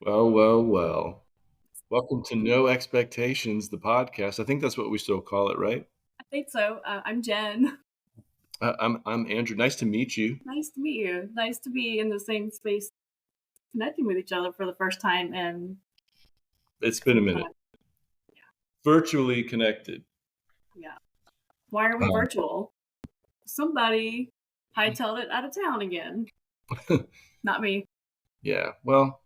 Well, well, well. Welcome to No Expectations, the podcast. I think that's what we still call it, right? I think so. I'm Jen. I'm Andrew. Nice to meet you. Nice to meet you. Nice to be in the same space connecting with each other for the first time in It's been a some minute. time. Virtually connected. Yeah. Why are we Um, virtual? Somebody hightailed it out of town again. Not me. yeah. Well,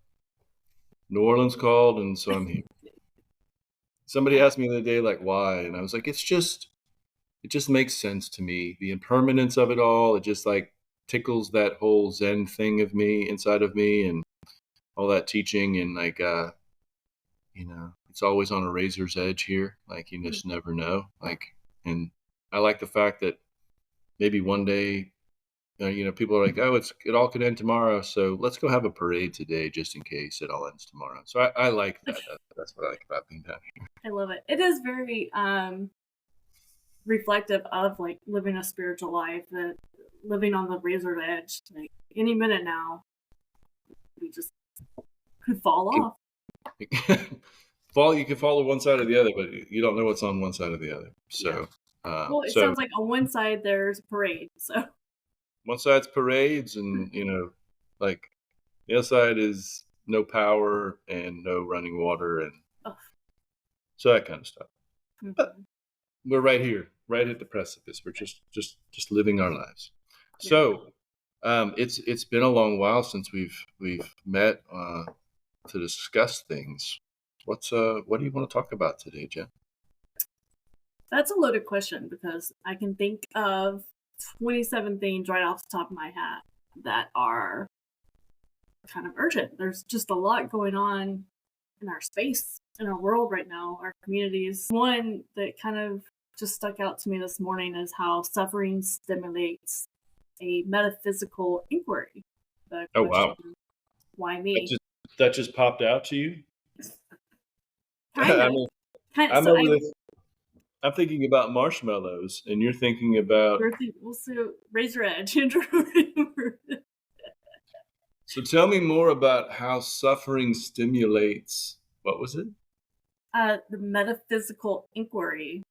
New Orleans called, and so I'm here. Somebody Yeah. asked me the other day, like, why, and I was like, it just makes sense to me. The impermanence of it all. It just like tickles that whole Zen thing of me inside of me, and all that teaching, and it's always on a razor's edge here. Like, you Mm. just never know. Like, and I like the fact that maybe one day, people are like, oh, it all could end tomorrow. So let's go have a parade today, just in case it all ends tomorrow. So I like that. That's what I like about being down here. I love it. It is very reflective of like living a spiritual life, that living on the razor edge. Like any minute now, we just could fall off. You can follow one side or the other, but you don't know what's on one side or the other. Yeah. So, Well, it so sounds like on one side there's a parade. So one side's parades, and like the other side is no power and no running water, and oh, so that kind of stuff. But mhm. we're right here, right at the precipice. We're just living our lives. Yeah. So it's been a long while since we've met to discuss things. What do you want to talk about today, Jen? That's a loaded question because I can think of 27 things right off the top of my head that are kind of urgent. There's just a lot going on in our space, in our world right now, our communities. One that kind of just stuck out to me this morning is how suffering stimulates a metaphysical inquiry. The Oh question, wow, why that me? just popped out to you. Kind I of, mean, kind of. I'm So over I, this. I'm thinking about marshmallows, and you're thinking about. we'll see, raise your edge, Andrew. So tell me more about how suffering stimulates. What was it? The metaphysical inquiry,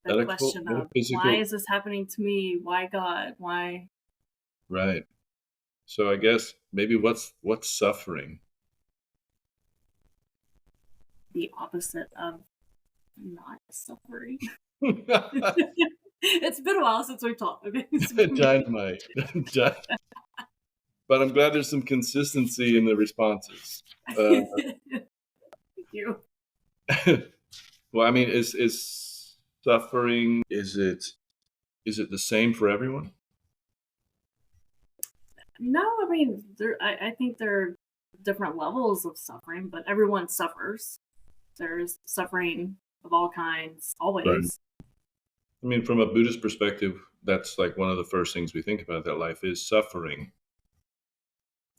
the Medical, question of why metaphysical. is this happening to me? Why God? Why Right. So I guess maybe what's suffering? the opposite of not suffering? It's been a while since we've talked. Okay, Dynamite. But I'm glad there's some consistency in the responses. Uh, thank you. well, I mean, is suffering is it the same for everyone? No, I mean, I think there are different levels of suffering, but everyone suffers. There's suffering of all kinds, Right. always. I mean, from a Buddhist perspective, that's like one of the first things we think about, that life is suffering.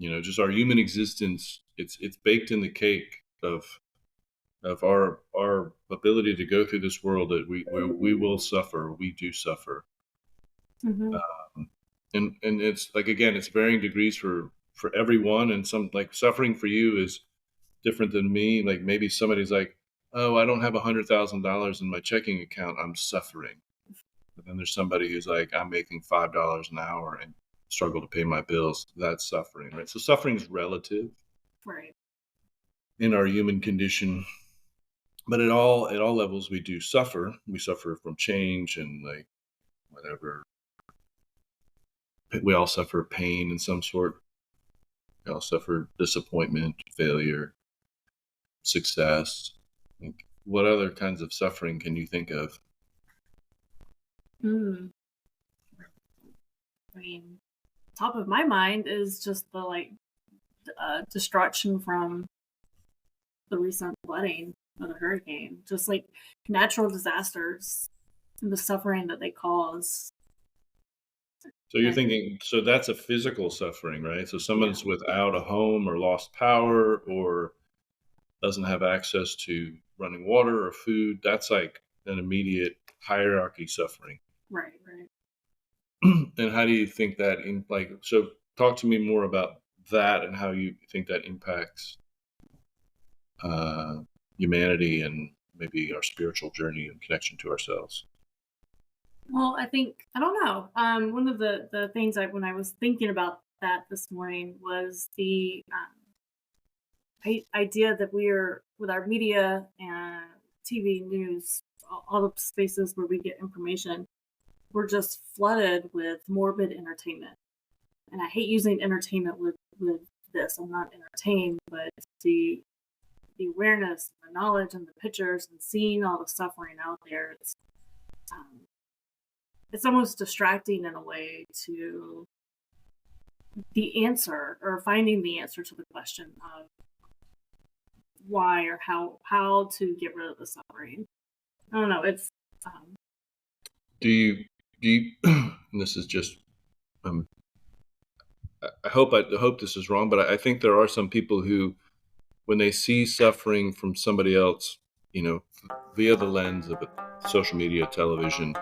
Just our human existence. It's baked in the cake of our ability to go through this world, that we will suffer. We do suffer. Mm-hmm. And it's like, again, it's varying degrees for everyone, and some, like, suffering for you is different than me. Like, maybe somebody's like, oh, I don't have $100,000 in my checking account, I'm suffering. But then there's somebody who's like, I'm making $5 an hour and struggle to pay my bills. That's suffering, right? So suffering is relative Right. in our human condition. But at all levels, we do suffer. We suffer from change, and like whatever. We all suffer pain in some sort. We all suffer disappointment, failure, success. Like, what other kinds of suffering can you think of? Mm. I mean, top of my mind is just the destruction from the recent flooding of the hurricane, just like natural disasters and the suffering that they cause. So you're And thinking, so that's a physical suffering, right? So yeah, someone's without a home, or lost power, or doesn't have access to running water or food. That's like an immediate hierarchy suffering. right, right. And how do you think that in, like, so talk to me more about that and how you think that impacts. uh, humanity and maybe our spiritual journey and connection to ourselves. Well, I think I don't know. One of the things when I was thinking about that this morning was the idea that we are with our media and TV news, all the spaces where we get information, we're just flooded with morbid entertainment. And I hate using entertainment with this. I'm not entertained, but the awareness, the knowledge, and the pictures, and seeing all the suffering out there, um, it's almost distracting in a way to the answer or finding the answer to the question of why or how to get rid of the suffering. I don't know. It's Do you and this is just um, I hope this is wrong, but I think there are some people who, when they see suffering from somebody else, via the lens of social media, television,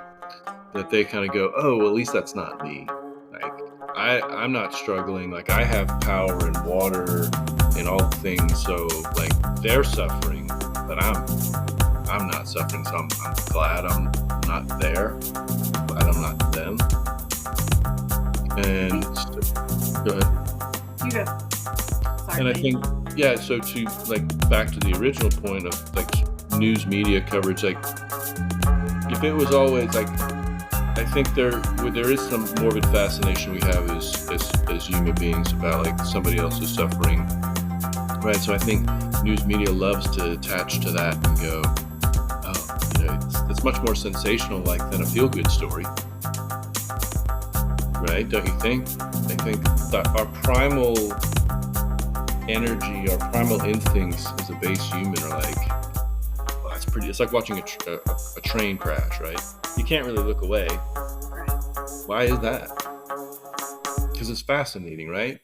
that they kind of go, "Oh, well, at least that's not me." Like I'm not struggling. Like I have power and water and all the things. So like they're suffering, but I'm not suffering. So I'm glad I'm not there. Glad I'm not them. And go ahead. you go. And I Sorry. think, yeah, so to like back to the original point of like news media coverage, like if it was always like, I think there is some morbid fascination we have as human beings about like somebody else's suffering, right? So I think news media loves to attach to that and go, oh, it's much more sensational like than a feel good story, right? Don't you think? I think that our primal energy, our primal instincts as a base human are like, well, that's pretty. It's like watching a train crash, right? You can't really look away. Why is that? Because it's fascinating, right?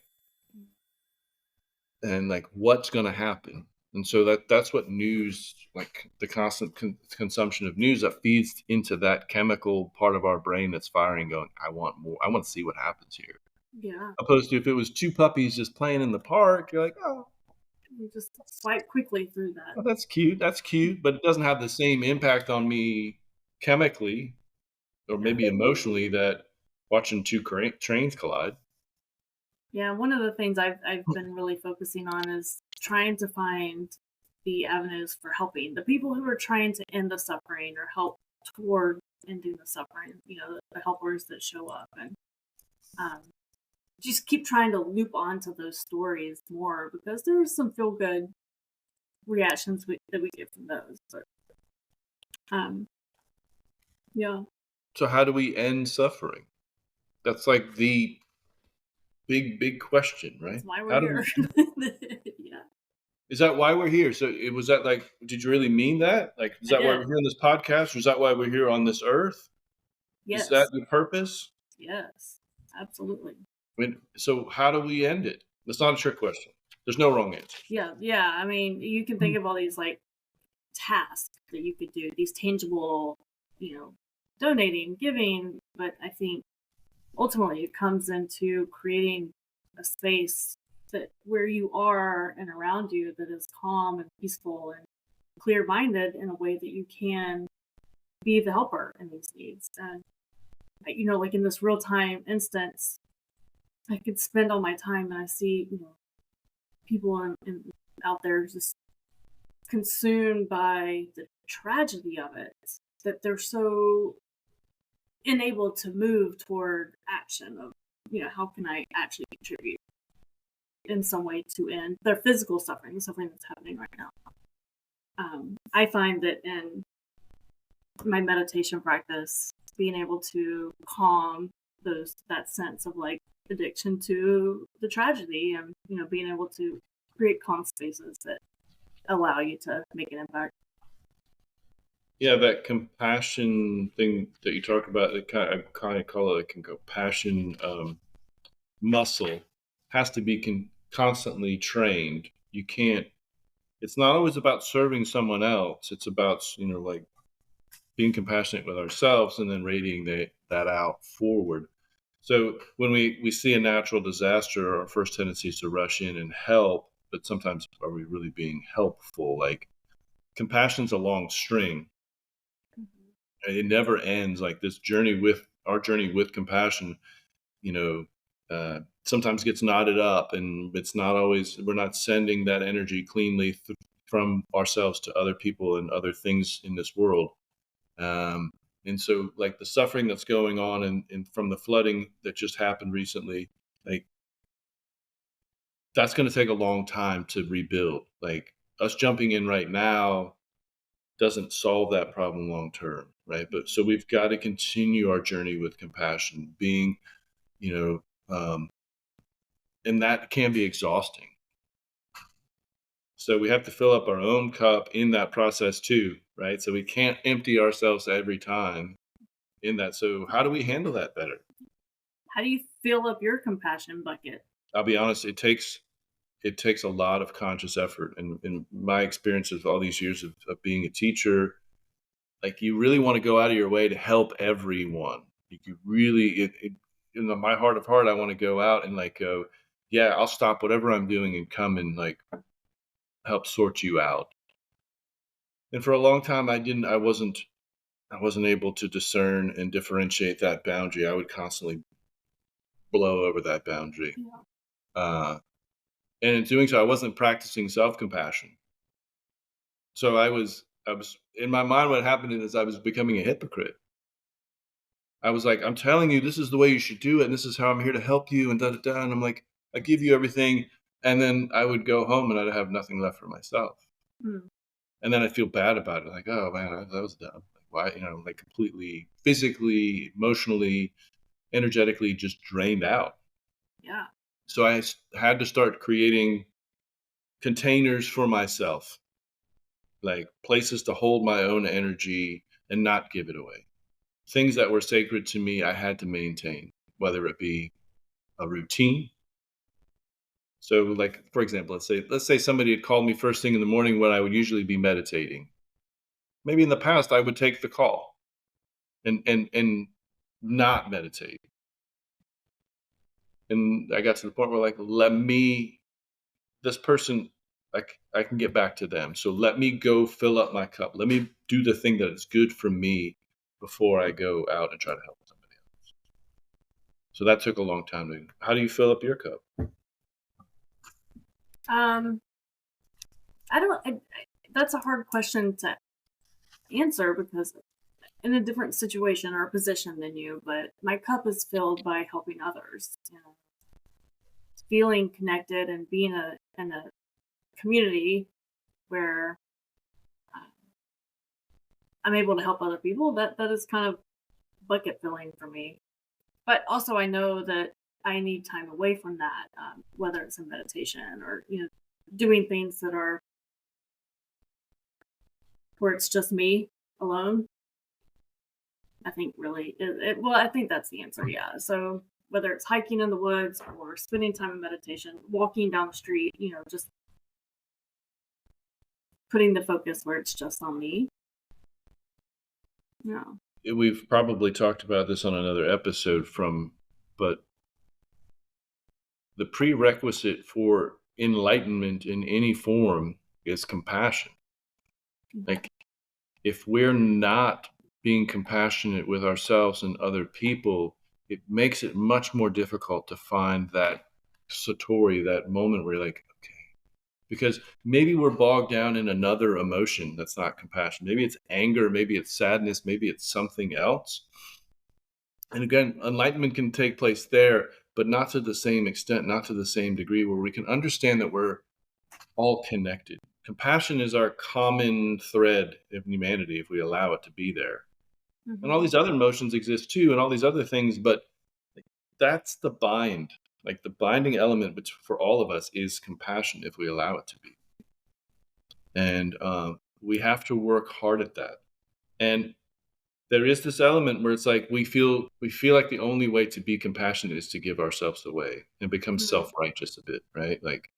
And like, what's going to happen? And so that's what news, like the constant consumption of news, that feeds into that chemical part of our brain that's firing, going, I want more. I want to see what happens here. Yeah. Opposed to if it was two puppies just playing in the park, you're like, oh, You just swipe quickly through that. well, that's cute. That's cute, but it doesn't have the same impact on me chemically or Yeah. maybe emotionally that watching two trains collide. Yeah. One of the things I've been really focusing on is trying to find the avenues for helping the people who are trying to end the suffering or help toward ending the suffering. The helpers that show up and um, just keep trying to loop onto those stories more because there are some feel good reactions that we get from those. But um, yeah, So how do we end suffering? That's like the big question, that's right? why we're How do here. we, Yeah, is that why we're here? So it was that like, did you really mean that? Like, is I that why did. we're here on this podcast? Or is that why we're here on this earth? Is that Yes, the purpose? yes, absolutely. So how do we end it? That's not a trick question. There's no wrong answer. Yeah, yeah. I mean, you can think of all these like tasks that you could do, these tangible, you know, donating, giving, but I think ultimately it comes into creating a space that where you are and around you that is calm and peaceful and clear minded in a way that you can be the helper in these needs. And like in this real time instance, I could spend all my time and I see, people out there just consumed by the tragedy of it that they're so unable to move toward action of, how can I actually contribute in some way to end their physical suffering, the suffering that's happening right now. I find that in my meditation practice, being able to calm that sense of like addiction to the tragedy and being able to create calm spaces that allow you to make an impact. Yeah, that compassion thing that you talk about, I kind of call it a compassion muscle, has to be constantly trained. You can't. It's not always about serving someone else. It's about like being compassionate with ourselves and then radiating that out forward. So when we see a natural disaster, our first tendency is to rush in and help. but sometimes are we really being helpful? Like compassion's a long string. Mhm. It never ends. Like this journey with our journey with compassion, you know, sometimes gets knotted up, and it's not always, we're not sending that energy cleanly from ourselves to other people and other things in this world. Um, and so, like the suffering that's going on, and from the flooding that just happened recently, like that's going to take a long time to rebuild. Like us jumping in right now doesn't solve that problem long term, right? But so we've got to continue our journey with compassion, being, you and that can be exhausting. So we have to fill up our own cup in that process too, right? So we can't empty ourselves every time in that. So how do we handle that better? How do you fill up your compassion bucket? I'll be honest, it takes a lot of conscious effort. And in my experience of all these years of being a teacher, like you really want to go out of your way to help everyone. You really, in my heart of heart, I want to go out and like go, yeah, I'll stop whatever I'm doing and come and like help sort you out. And for a long time, I wasn't able to discern and differentiate that boundary. I would constantly blow over that boundary. Yeah. Uh, and in doing so, I wasn't practicing self compassion. So I was in my mind. What happened is I was becoming a hypocrite. I was like, I'm telling you, this is the way you should do it, and this is how I'm here to help you, and da da da. And I'm like, I give you everything, and then I would go home and I'd have nothing left for myself, Mm. and then I feel bad about it, like, oh man, that was dumb. Like, why, like completely, physically, emotionally, energetically, just drained out. Yeah. So had to start creating containers for myself, like places to hold my own energy and not give it away. Things that were sacred to me, I had to maintain, whether it be a routine. So, like for example, let's say somebody had called me first thing in the morning when I would usually be meditating. Maybe in the past I would take the call and not meditate. And I got to the point where like, let me this person, like I can get back to them. So let me go fill up my cup. Let me do the thing that is good for me before I go out and try to help somebody else. So that took a long time to. How do you fill up your cup? Um, I don't. That's a hard question to answer because in a different situation or position than you, but my cup is filled by helping others. Feeling connected and being in a community where um, I'm able to help other people. That is kind of bucket filling for me. But also, I know that I need time away from that, whether it's in meditation or doing things that are where it's just me alone. I think really, well, I think that's the answer. Yeah. So whether it's hiking in the woods or spending time in meditation, walking down the street, just putting the focus where it's just on me. Yeah. We've probably talked about this on another episode but the prerequisite for enlightenment in any form is compassion. Like if we're not being compassionate with ourselves and other people, it makes it much more difficult to find that satori, that moment where you're like, okay, because maybe we're bogged down in another emotion that's not compassion. Maybe it's anger, maybe it's sadness, maybe it's something else. And again, enlightenment can take place there, but not to the same extent, not to the same degree, where we can understand that we're all connected. Compassion is our common thread of humanity if we allow it to be there. And all Hmm. these other emotions exist too, and all these other things, but that's the bind. Like the binding element for all of us is compassion if we allow it to be. And we have to work hard at that. And there is this element where it's like we feel like the only way to be compassionate is to give ourselves away and become Hmm. self-righteous a bit, right? Like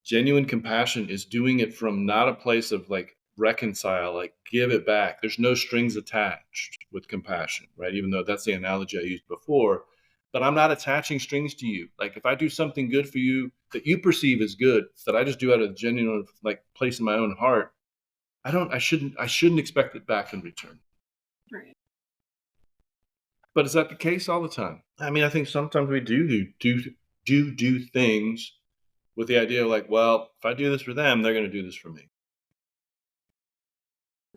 genuine compassion is doing it from not a place of like reconcile, like give it back. There's no strings attached with compassion, right? Even though that's the analogy I used before. but I'm not attaching strings to you. Like if I do something good for you that you perceive as good, that I just do out of genuine like place in my own heart, I shouldn't expect it back in return. Right. But is that the case all the time? I mean, I think sometimes we do things with the idea of like, well, if I do this for them, they're going to do this for me.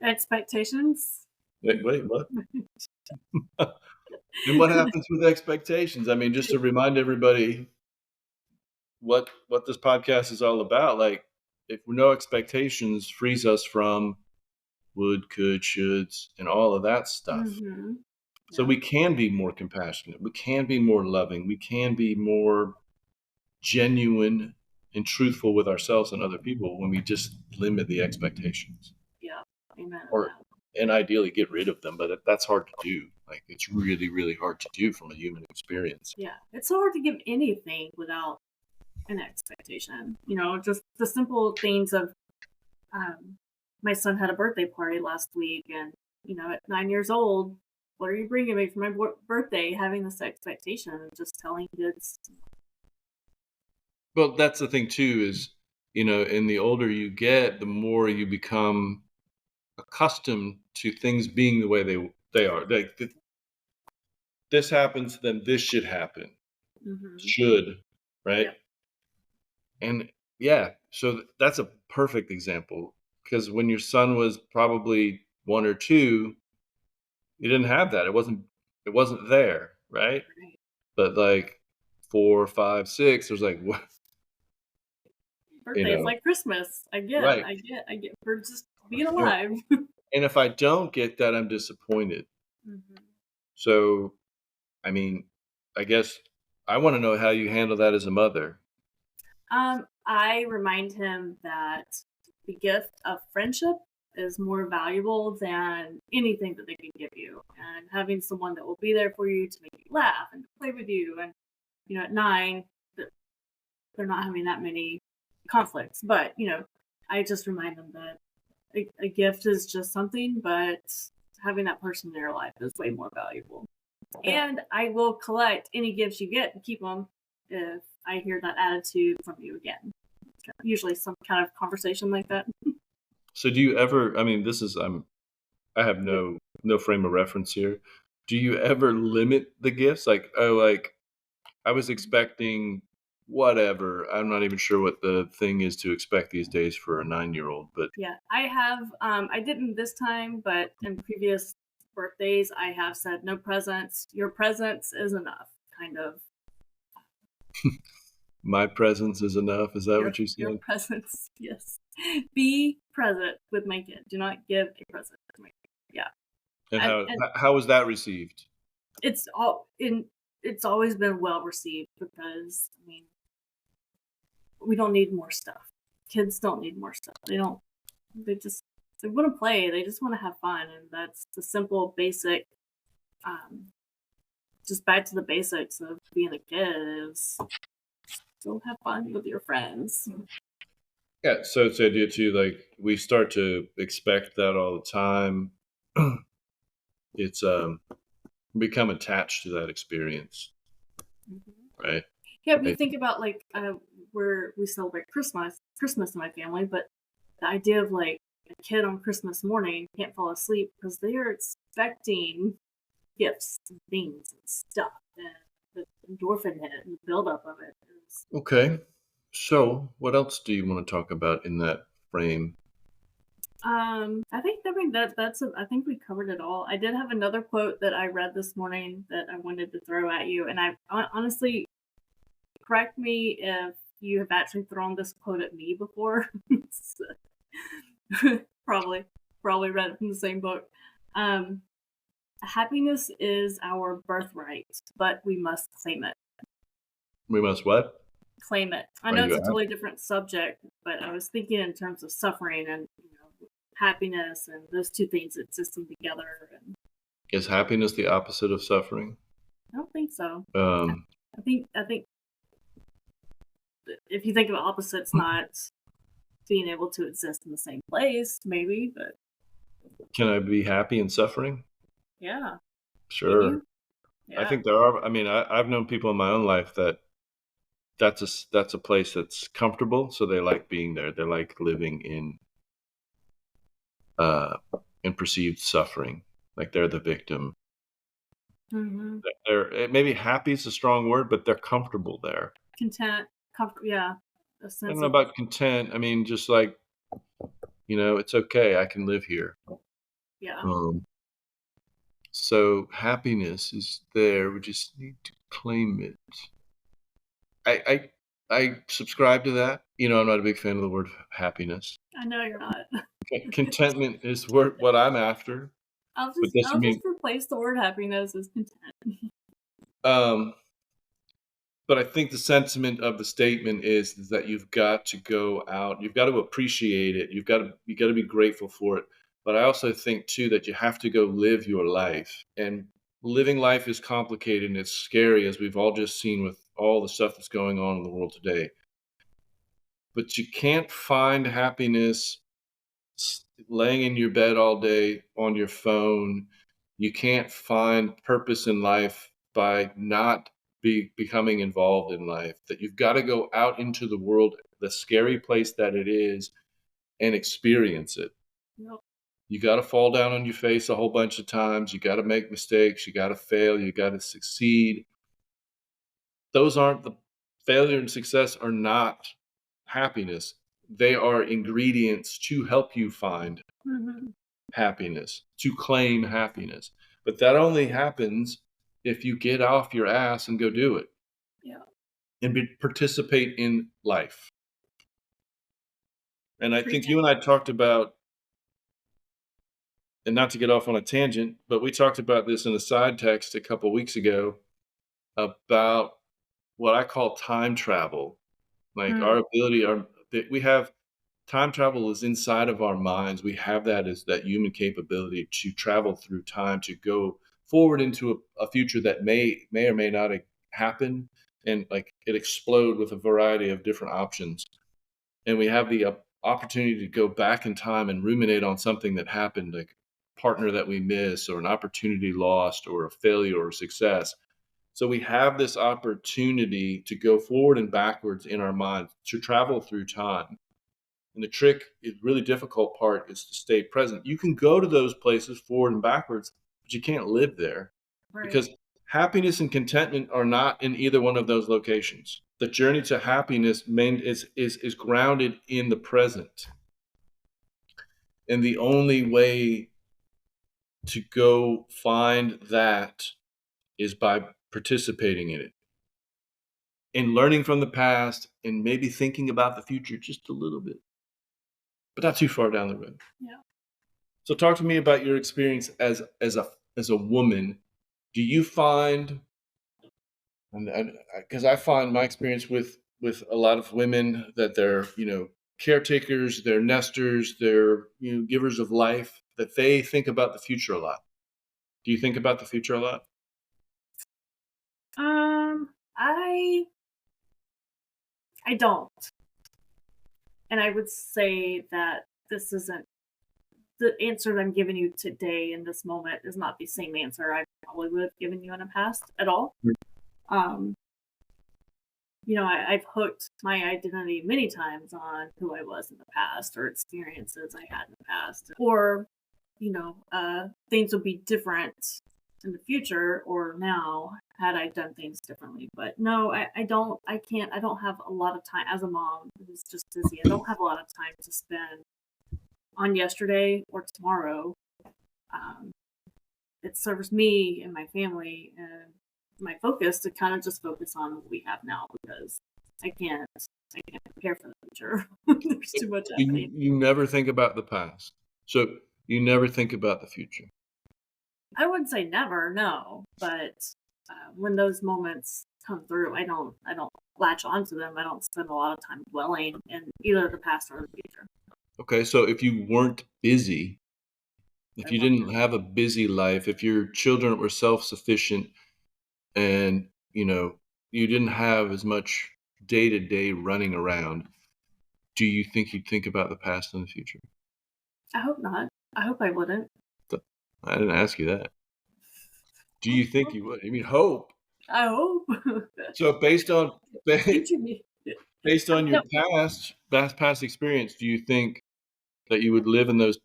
Expectations. Wait, what? And what happens with expectations? I mean, just to remind everybody what this podcast is all about. Like, if no expectations frees us from would, could, shoulds, and all of that stuff. Mm-hmm. So Yeah. we can be more compassionate. We can be more loving. We can be more genuine and truthful with ourselves and other people when we just limit the expectations, Yeah. Amen to or that. and ideally get rid of them. But that's hard to do. Like it's really, really hard to do from a human experience. Yeah. It's so hard to give anything without an expectation. Just the simple things of um, my son had a birthday party last week, and at 9 years old, what are you bringing me for my birthday? Having this expectation of just telling kids, Well, that's the thing too is, and the older you get, the more you become accustomed to things being the way they are. Like this happens, then this should happen. mm-hmm. Should, right? Yep, And yeah, so that's a perfect example because when your son was probably 1 or 2, you didn't have that. It wasn't there, right? right. But like 4, 5, 6, there's like what, you Birthday is know, like Christmas. right. I get for just being And alive. and if I don't get that, I'm disappointed. Mm-hmm. So, I mean, I guess I want to know how you handle that as a mother. I remind him that the gift of friendship is more valuable than anything that they can give you. And having someone that will be there for you to make you laugh and to play with you. And, at 9, they're not having that many conflicts. But, I just remind them that a gift is just something, but having that person in your life is way more valuable. And I will collect any gifts you get and keep them if I hear that attitude from you again. Usually some kind of conversation like that. So do you ever, I mean, I have no frame of reference here. Do you ever limit the gifts? Like, oh, like I was expecting whatever. I'm not even sure what the thing is to expect these days for a 9-year-old, but Yeah, I have. I didn't this time, but in previous birthdays, I have said no presents. Your presence is enough. Kind of my presence is enough. Is that your what you your said? presence. Yes, be present with my kid. Do not give a present to my kid. Yeah, And how and how was that received? it's all in. It's always been well received because we don't need more stuff. Kids don't need more stuff. They don't. They want to play. They just want to have fun, and that's the simple, basic. Um, just back to the basics of being a kid is go have fun with your friends. Yeah, so it's the idea too, like we start to expect that all the time. It's become attached to that experience, Mm-hmm. right? Yeah, we I, think about like where we celebrate Christmas in my family, but the idea of like a kid on Christmas morning can't fall asleep because they are expecting gifts and things and stuff, and the endorphin hit and the buildup of it is. okay. So, what else do you want to talk about in that frame? I think we covered it all. I did have another quote that I read this morning that I wanted to throw at you, and I honestly, correct me if you have actually thrown this quote at me before. probably, probably read it from the same book. Um, Happiness is our birthright, but we must claim it. We must what? Claim it. I Are know it's you a at? totally different subject, but I was thinking in terms of suffering and happiness and those two things existing together. And Is happiness the opposite of suffering? I don't think so. Um, I think if you think of opposites, not being able to exist in the same place, maybe, but can I be happy in suffering? yeah, can Sure. you? I Yeah. think there are. I mean, I've known people in my own life that that's a place that's comfortable, so they like being there. They like living uh, in perceived suffering, like they're the victim. Hmm. Maybe happy is a strong word, but they're comfortable there. Content, comfort. Yeah. A I don't sense know of, about content. I mean, just like it's okay. I can live here. yeah. Um, so happiness is there. We just need to claim it. I I subscribe to that. I'm not a big fan of the word happiness. I know you're not. Contentment is what I'm after, but doesn't I'll just mean. replace the word happiness with content. Um, but I think the sentiment of the statement is that you've got to go out, you've got to appreciate it, you got to be grateful for it. But I also think too that you have to go live your life, and living life is complicated and it's scary, as we've all just seen with all the stuff that's going on in the world today. But you can't find happiness laying in your bed all day on your phone. You can't find purpose in life by not becoming involved in life. That you've got to go out into the world, the scary place that it is, and experience it. Yep. You got to fall down on your face a whole bunch of times. You got to make mistakes. You got to fail. You got to succeed. Those aren't the Failure and success are not happiness. They are ingredients to help you find Hmm. happiness, to claim happiness. But that only happens if you get off your ass and go do it Yeah. and participate in life. And I think you Preaching. and I talked about, and not to get off on a tangent, but we talked about this in a side text a couple weeks ago about what I call time travel. Like our Mm. ability, that we have time travel is inside of our minds. We have that as that human capability to travel through time, to go forward into a future that may or may not happen, and like it explode with a variety of different options. And we have the opportunity to go back in time and ruminate on something that happened, like a partner that we miss, or an opportunity lost, or a failure or success. So we have this opportunity to go forward and backwards in our minds, to travel through time. And the trick, is really difficult part, is to stay present. You can go to those places forward and backwards, but you can't live there, Right. because happiness and contentment are not in either one of those locations. The journey to happiness is grounded in the present. And the only way to go find that is by participating in it and learning from the past and maybe thinking about the future just a little bit, but not too far down the road. Yeah. So talk to me about your experience as a woman. Do you find, and because I find my experience with a lot of women, that they're caretakers, they're nesters, they're givers of life, that they think about the future a lot. Do you think about the future a lot? I don't, and I would say that this isn't the answer that I'm giving you today in this moment is not the same answer I probably would have given you in the past at all. Um, I've hooked my identity many times on who I was in the past or experiences I had in the past, or things would be different in the future or now had I done things differently. But no, I don't. I can't. I don't have a lot of time as a mom who's just busy. I don't have a lot of time to spend on yesterday or tomorrow. Um, it serves me and my family and my focus to kind of just focus on what we have now because I can't I can't prepare for the future. There's too much happening. You never think about the past, so you never think about the future. I wouldn't say never, no, but when those moments come through, I don't latch onto them. I don't spend a lot of time dwelling in either the past or the future. Okay, so if you weren't busy, if I you want didn't to. have a busy life, if your children were self-sufficient, and you didn't have as much day to day running around, do you think you'd think about the past and the future? I hope not. I hope I wouldn't. I didn't ask you that. Do you think you would? I mean, hope. I hope. So based on Future me. based on your No. past experience, do you think that you would live in those,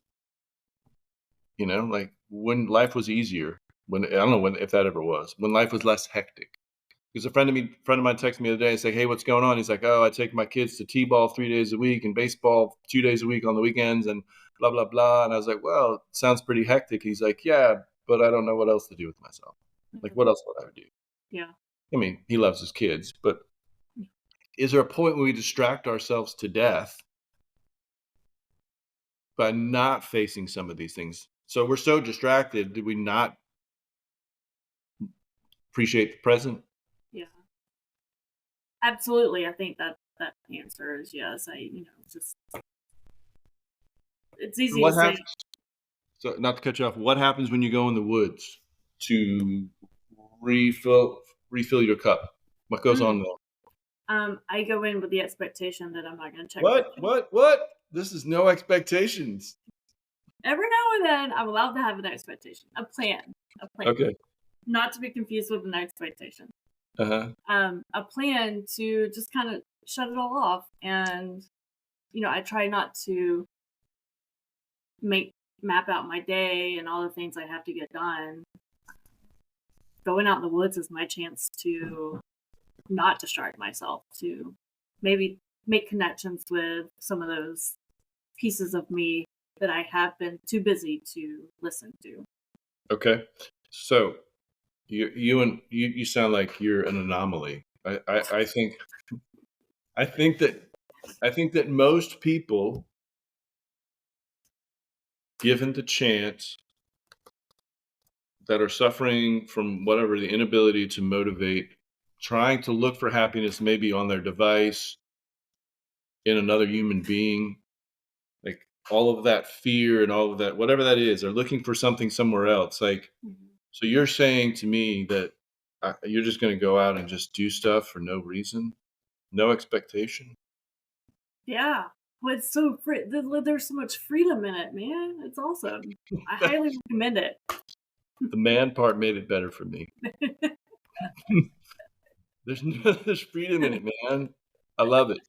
like when life was easier, when I don't know when if that ever was, when life was less hectic? Because friend of mine texted me the other day and said, "Hey, what's going on?" He's like, "Oh, I take my kids to t-ball 3 days a week and baseball 2 days a week on the weekends and blah blah blah." And I was like, "Well, it sounds pretty hectic." He's like, "Yeah, but I don't know what else to do with myself. Like, what else would I do?" Yeah. I mean, he loves his kids, but is there a point where we distract ourselves to death by not facing some of these things? So we're so distracted, did we not appreciate the present? Yeah. Absolutely. I think that answer is yes. Just it's easy to What say. happens? So, not to cut you off, what happens when you go in the woods to refill your cup? What goes on Mm, there? I go in with the expectation that I'm not going to check my What? phone. What? This is no expectations. Every now and then, I'm allowed to have an expectation, a plan, Okay. not to be confused with an expectation. Uh huh. A plan to just kind of shut it all off, and I try not to make map out my day and all the things I have to get done. Going out in the woods is my chance to not distract myself, to maybe make connections with some of those pieces of me that I have been too busy to listen to. Okay. So you sound like you're an anomaly. I think that I think that most people, given the chance, that are suffering from whatever the inability to motivate, trying to look for happiness maybe on their device, in another human being, like all of that fear and all of that, whatever that is, they're looking for something somewhere else. Like, Mhm. so you're saying to me that you're just going to go out and just do stuff for no reason, no expectation? Yeah. Well, it's so free. There's so much freedom in it, man. It's awesome. I highly recommend it. The man part made it better for me. There's freedom in it, man. I love it.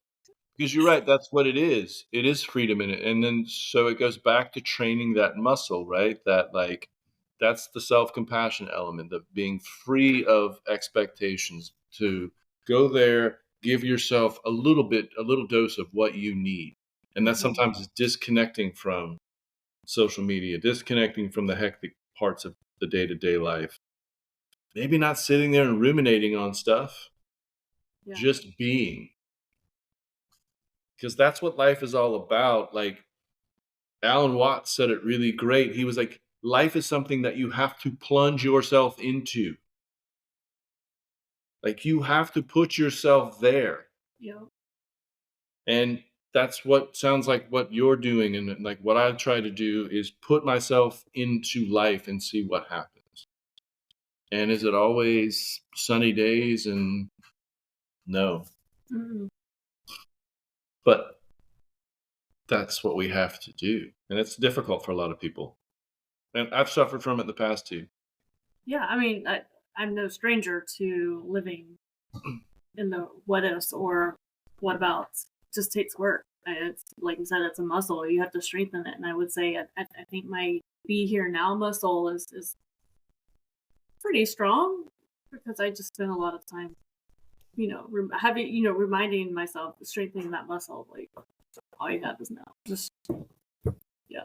Because you're right, that's what it is. It is freedom in it, and then so it goes back to training that muscle, right? That, like, that's the self-compassion element of being free of expectations, to go there, give yourself a little dose of what you need, and that Mhm. sometimes is disconnecting from social media, disconnecting from the hectic parts of the day-to-day life. Maybe not sitting there and ruminating on stuff, Yeah. just being, because that's what life is all about. Like, Alan Watts said it really great. He was like, life is something that you have to plunge yourself into. Like, you have to put yourself there. Yeah. And that's what sounds like what you're doing. And like what I try to do is put myself into life and see what happens. And is it always sunny days? And no, Mhm. but that's what we have to do. And it's difficult for a lot of people. And I've suffered from it in the past too. Yeah. I'm no stranger to living in the what ifs or what abouts. Just takes work. It's like you said, it's a muscle. You have to strengthen it. And I would say, I think my be here now muscle is pretty strong because I just spend a lot of time, reminding myself, strengthening that muscle. Like all you have is now. Just yeah.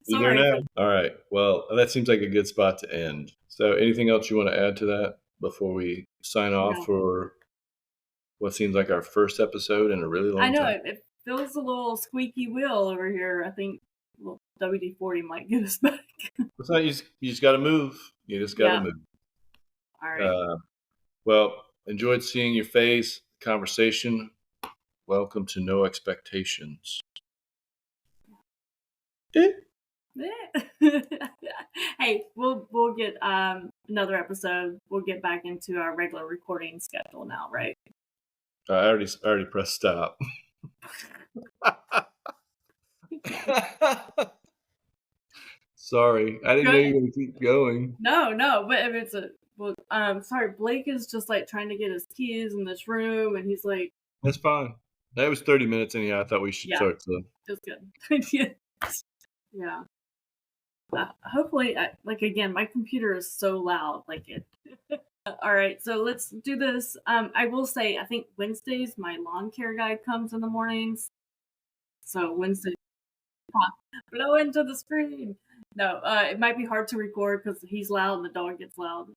Be here Sorry now. for All right. Well, that seems like a good spot to end. So, anything else you want to add to that before we sign off no. for what seems like our first episode in a really I long know time? it feels a little squeaky wheel over here. I think WD-40 might get us back. It's not, you just got to move. You just got to Yeah. move. All right. Uh, well, enjoyed seeing your face, conversation. Welcome to No Expectations. Eh. Hey, we'll get another episode. We'll get back into our regular recording schedule now, right? I already pressed stop. Sorry, I didn't know you Good. were gonna keep going. No, no, but if it's a well, sorry, Blake is just like trying to get his keys in this room, and he's like, That's fine. That was 30 minutes anyhow. I thought we should yeah, start to it's good. Yeah. Yeah. Hopefully, like again, my computer is so loud. Like it. All right, so let's do this. I will say, I think Wednesdays my lawn care guy comes in the mornings. So Wednesday, blow into the screen. No, it might be hard to record because he's loud and the dog gets loud.